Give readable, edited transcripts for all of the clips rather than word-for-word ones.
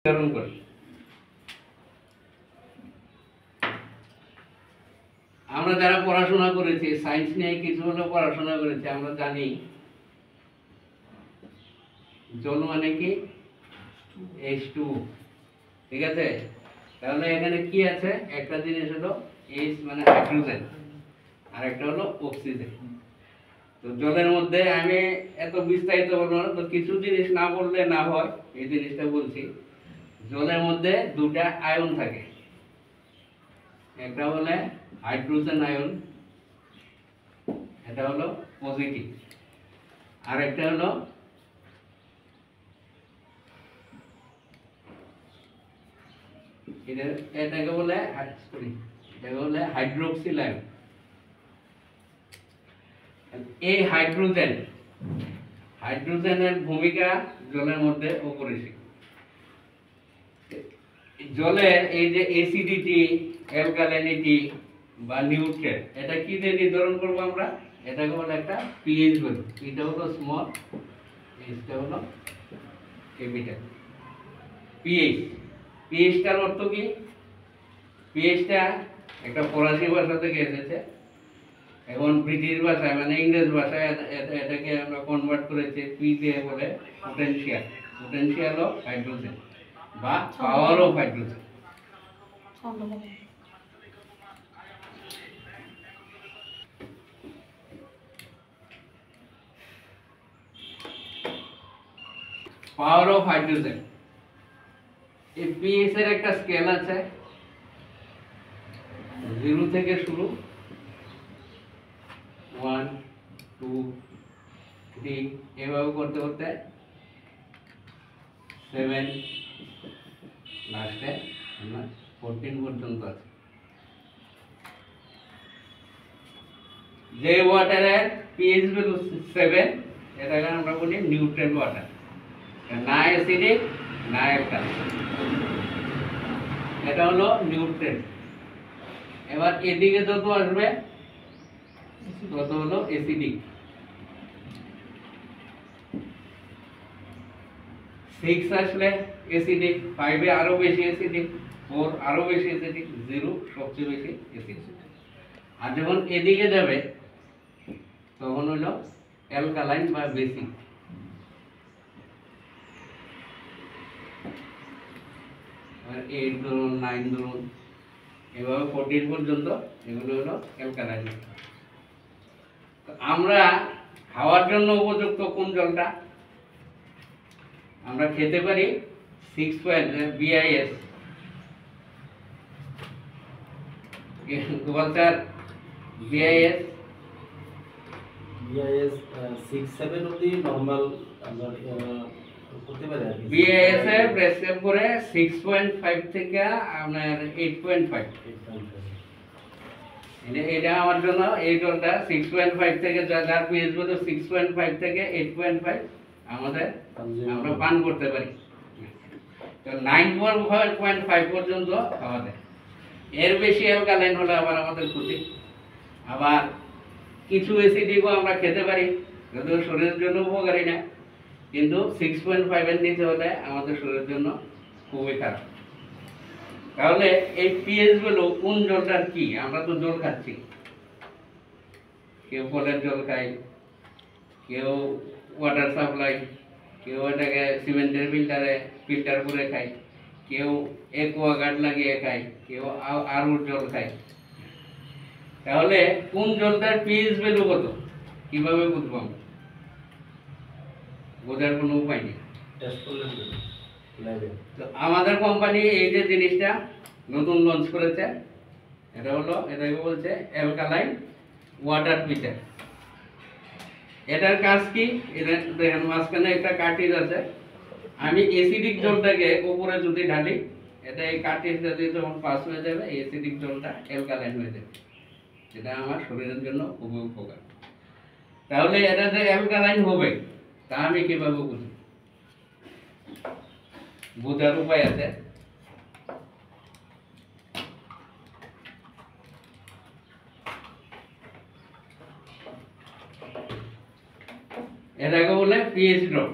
নির্ধারণ করি। আমরা যারা পড়াশোনা করেছি, সায়েন্স নিয়ে কিছু হলেও পড়াশোনা করেছি, আমরা জানি জল মানে কি H2, ঠিক আছে। তাহলে এখানে কি আছে, একটা জিনিস হলো H মানে হাইড্রোজেন, আর একটা হলো অক্সিজেন। তো জলের মধ্যে আমি এত বিস্তারিত বলবো না, তো কিছু জিনিস না বললে না হয়, এই জিনিসটা বলছি। জলের মধ্যে দুটা আয়ন থাকে, একটা হলো হাইড্রোজেন আয়ন, এটা হলো পজিটিভ, আর একটা হলো এটাকে বলে হাইড্রোক্সিল আয়ন। এই হাইড্রোজেনের ভূমিকা জলের মধ্যে অপরিসীম। জলের এই যে অ্যাসিডিটি, অ্যালকালিনিটি বা নিউট্রিয়েন্ট, এটা কি দিয়ে নির্ধারণ করব আমরা? এটাকে বলে একটা পিএইচ ভ্যালু। এটা হলো স্মল, এইচটা হলো ক্যাপিটাল। পিএইচটার অর্থ কি? পিএইচটা একটা ফরাসি ভাষা থেকে এসেছে, এখন ব্রিটিশ ভাষায় মানে ইংরেজ ভাষায় এটাকে আমরা কনভার্ট করেছি, পি দিয়ে বলে পোটেনশিয়াল অফ হাইড্রোজেন বা power of hydrogen. Power of hydrogen, এই পিএইচ এর একটা স্কেল আছে, 0 থেকে শুরু, 1 2 3 এভাবে করতে করতে 7 লাস্টে 14 পর্যন্ত আছে। যে ওয়াটারের পিএইচ ভ্যালু 7, এটাকে আমরা বলি নিউট্রাল ওয়াটার, না অ্যাসিডিক না অ্যালকালাইন, এটা হলো নিউট্রাল। এবার এদিকে যত আসবে তত হলো অ্যাসিডিক। 6 আসলে অ্যাসিডিক, 5 এ আরো বেশি অ্যাসিডিক, 4 আরো বেশি অ্যাসিডিক, 0 সবচেয়ে বেশি অ্যাসিডিক। আর যখন এদিকে যাবে তখন হলো অ্যালকালাইন বা বেসিক। আর 8 ধরুন, 9 ধরুন, এভাবে 14 পর্যন্ত এগুলো হলো অ্যালকালাইন। আমরা খাওয়ার জন্য উপযুক্ত কোন জলটা? আমরা খেতে পারি 6 BIS, গোয়ালচার BIS 6-7 অবধি নরমাল আমরা করতে পারি। BIS এ প্রেসক্রাইব করে 6.5 থেকে আপনার 8.5। এটা আমার জন্য এই জলটা 6.5 থেকে, যার পিএইচ ভ্যালু 6.5 থেকে 8.5 আমাদের আমরা পান করতে পারি। তো 9.5 পর্যন্ত খাওয়া যায়। এর বেশি অ্যালকালাইন হলে আবার আমাদের ক্ষতি। আবার কিছু অ্যাসিডিকও আমরা খেতে পারি, যদিও শরীরের জন্য উপকারী না, কিন্তু 6.5 এর নিচে হলে আমাদের শরীরের জন্য খুবই খারাপ। তাহলে এই পিএইচ ভ্যালু কোন জলটার কি? আমরা তো জল খাচ্ছি, কেউ কলের জল খায়, কেউ ওয়াটার সাপ্লাই, কেউ এটাকে সিমেন্টের ফিল্টার করে খায়, কেউ অ্যাকোয়াগার্ড লাগিয়ে খায়, কেউ আরুর জল খায়। তাহলে কোন জলটার পিএইচ ভ্যালু কত কিভাবে বুঝবো? আমরা বোঝার কোনো উপায় নেই। তো আমাদের কোম্পানি এই যে জিনিসটা নতুন লঞ্চ করেছে, এটা হলো, এটাকে বলছে অ্যালকালাইন ওয়াটার পিচার। এটার কাজ কি? এটা দেখেন মাঝখানে একটা কার্টিজ আছে। আমি অ্যাসিডিক জলটাকে উপরে যদি ঢালি, এটা এই কার্টিজটা দিয়ে যখন পাস হয়ে যাবে, অ্যাসিডিক জলটা অ্যালকালাইন হয়ে যাবে। এটা আমার শরীরের জন্য খুবই উপকার। তাহলে এটা যে অ্যালকালাইন হবে তা আমি কিভাবে বুঝব? বোঝার উপায় আছে। এটাকে বলে পিএইচ ড্রপ।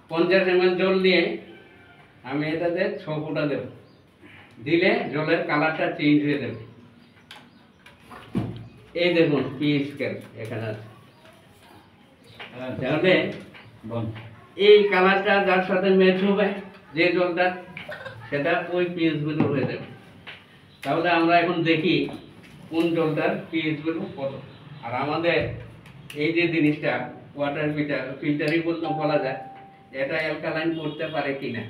50 ml জল নিয়ে আমি এটাতে 6 ফোঁটা দেব, দিলে জলের কালারটা চেঞ্জ হয়ে যাবে। এই দেখুন পিএইচ স্কেল এখানে আছে। তাহলে এই কালারটা যার সাথে ম্যাচ হবে যে জলটা, সেটা ওই পিএইচ গুলো হয়ে যাবে। তাহলে আমরা এখন দেখি কোন জলটার পিএইচ গুলো কত। আর আমাদের এই যে জিনিসটা ওয়াটার ফিল্টারই বলা যায়, এটা অ্যালকালাইন করতে পারে কিনা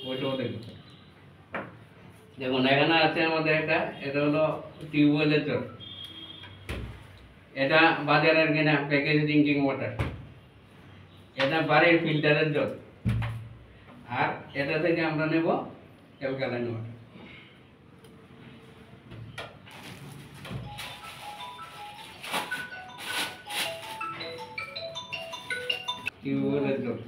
ওইটাও দেখব। দেখুন এখানে আছে আমাদের এটা হলো টিউবওয়েলের জল, এটা বাজারের কিনা প্যাকেজ ড্রিঙ্কিং ওয়াটার, এটা বাড়ির ফিল্টারের জল, আর এটা থেকে আমরা নেব অ্যালকালাইন ওয়াটার। টিউবওয়েলের জল,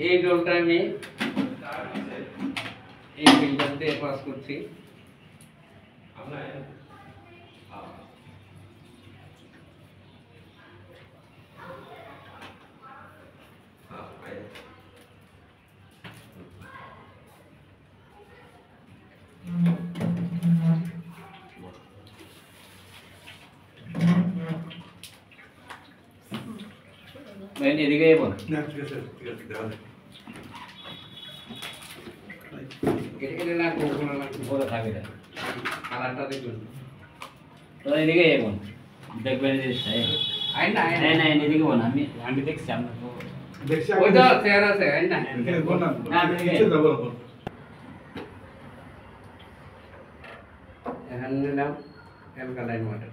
এই জলটা আমি এই ফিল্টার দিয়ে পাস করছি। এদিকে বল এটা না কোন না বড় থাকে না কালারটা দেখুন তো এদিকে বল দেখবেন যে আই না এদিকে বল আমি দেখছি আমরা দেখছি ওই তো চেয়ার আছে আই না বল না নিচে দাও বল এখানে নিলাম অ্যালকালাইন ওয়াটার।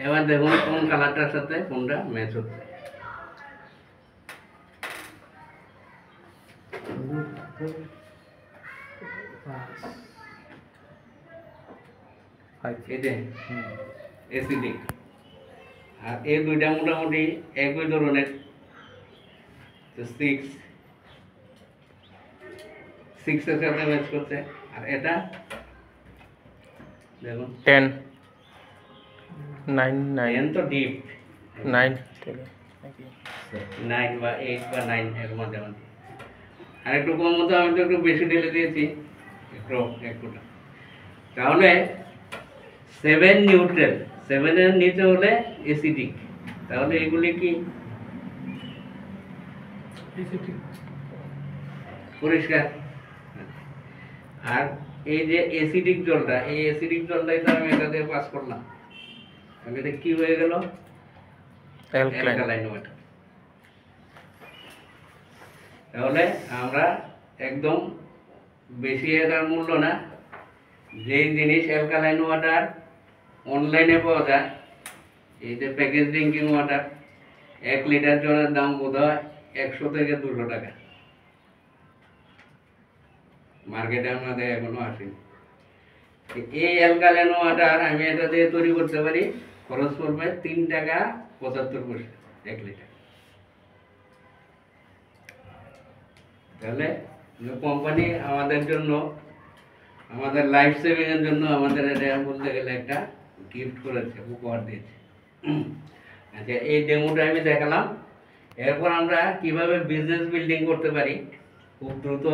এবার দেখুন কোন কালারটার সাথে কোনটা ম্যাচ হচ্ছে। অ্যাসিডিক, আর এই দুইটা মোটামুটি একই ধরনের, 6 এর সাথে ম্যাচ করছে। আর এটা দেখুন 10 9 9 তো ডিপ 9 9 বা 8 বা 9 এর মধ্যে। আর একটু কম মতো আমি তো একটু বেশি ঢেলে দিয়েছি একটুটা। তাহলে 7 নিউট্রাল, 7 এর নিচে হলে অ্যাসিডিক। তাহলে এগুলি কি পরিষ্কার? আর এই যে অ্যাসিডিক জলটা, এই অ্যাসিডিক জলটাই তো আমি এটা দিয়ে পাস করলাম, তাহলে এটা কি হয়ে গেল? Alkaline water. তাহলে আমরা একদম বেশি এটার মূল্য না, যেই জিনিস অ্যালকালাইন ওয়াটার অনলাইনে পাওয়া যায়, এই যে প্যাকেজ ড্রিঙ্কিং ওয়াটার 1 লিটার জলের দাম বোধ হয় 100 থেকে 200 টাকা, মার্কেটে আমাদের এখনো আসেনি। এই অ্যালকালাইন ওয়াটার আমি এটা দিয়ে তৈরি করতে পারি, খরচ পড়বে 3 টাকা 75 পয়সা 1 লিটার। তাহলে কোম্পানি আমাদের জন্য, আমাদের লাইফ সেভিং এর জন্য আমাদের এটা বলতে গেলে একটা গিফট করেছে, উপহার দিয়েছে। আচ্ছা, এই ডেমোটা আমি দেখালাম। এরপর আমরা কিভাবে বিজনেস বিল্ডিং করতে পারি খুব দ্রুত